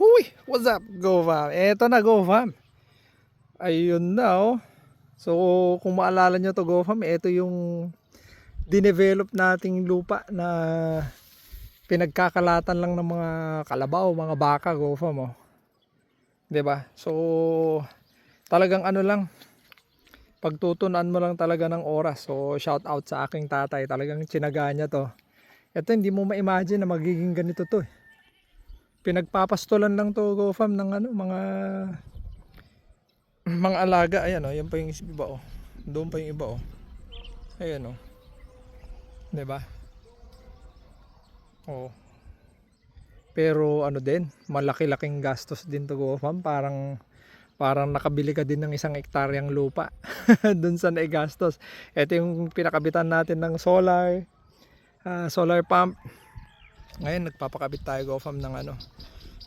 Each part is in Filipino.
Huy! What's up, GoFam? Eto na, GoFam. Ayun na, oh. So, kung maalala nyo to, GoFam, eto yung dinevelop nating lupa na pinagkakalatan lang ng mga kalabaw, mga baka, GoFam, oh. 'Di ba? So, talagang ano lang, pagtutunan mo lang talaga ng oras. So, shout out sa aking tatay. Talagang tsinaga niya to. Eto, hindi mo ma-imagine na magiging ganito to, eh. Pinagpapastulan lang to, GoFam, ng ano, mga alaga. Ayan, oh, yan pa yung iba, oh. Doon pa yung iba, oh. Ayan, oh. 'Di ba? Oh. Pero ano din, malaki-laking gastos din to, GoFam. Parang nakabili ka din ng isang hektaryang lupa doon sa naigastos. Ito yung pinakabitan natin ng solar pump. Ngayon nagpapakabit tayo, GoFam, ng ano,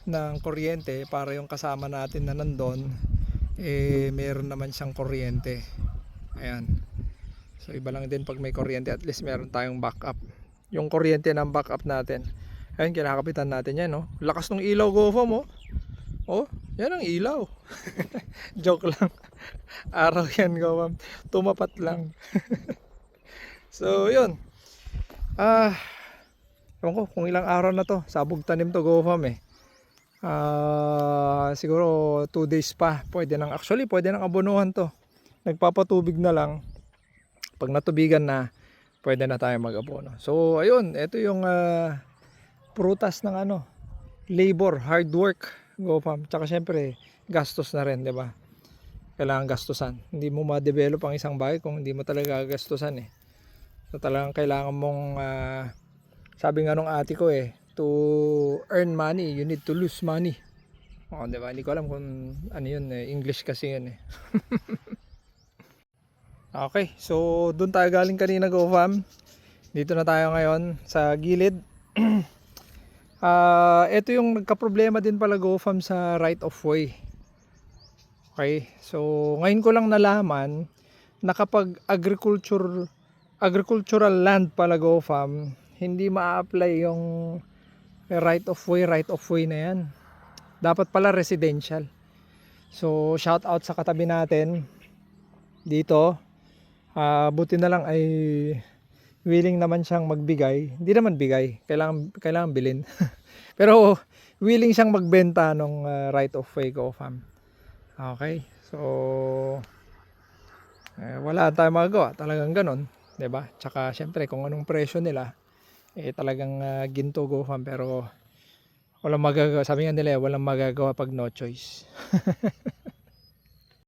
ng kuryente para yung kasama natin na nandun meron naman siyang kuryente. Ayan. So iba lang din pag may kuryente, at least meron tayong backup. Yung kuryente ng backup natin. Ayun, kinakapitan natin yan, no? Lakas ng ilaw, GoFam, oh. Oh, yan ang ilaw. Joke lang. Araw yan, GoFam. Tumapat lang. So, yun. Ewan ko kung ilang araw na to. Sabog tanim to, GoFam, eh. Siguro 2 days pa. Pwede nang, actually, pwede nang abunuhan to. Nagpapatubig na lang. Pag natubigan na, pwede na tayo mag-abono. So, ayun. Ito yung prutas ng ano, labor, hard work, GoFam. Tsaka syempre, gastos na rin, 'di ba? Kailangan gastusan. Hindi mo ma-develop ang isang bagay kung hindi mo talaga gastusan, eh. So talagang kailangan mong sabi nga nung ate ko, eh, to earn money, you need to lose money. Oh, 'di ba? Hindi ko alam kung ano 'yun, eh. English kasi 'yun, eh. Okay, so doon tayo galing kanina, GoFam. Dito na tayo ngayon sa gilid. Ito yung nagka-problema din pala, GoFam, sa right of way. Okay, so ngayon ko lang nalaman na kapag agricultural land pala, GoFam, hindi ma-apply yung right of way na yan. Dapat pala residential. So shout out sa katabi natin dito. Buti na lang ay willing naman siyang magbigay. Hindi naman bigay, kailangan bilhin. Pero willing siyang magbenta ng right of way, GoFam. Okay, so wala tayong magagawa, talagang ganon, 'di ba? Tsaka syempre kung anong presyo nila, talagang ginto, GoFam. Pero walang magagawa, sabi nga nila, walang magagawa pag no choice.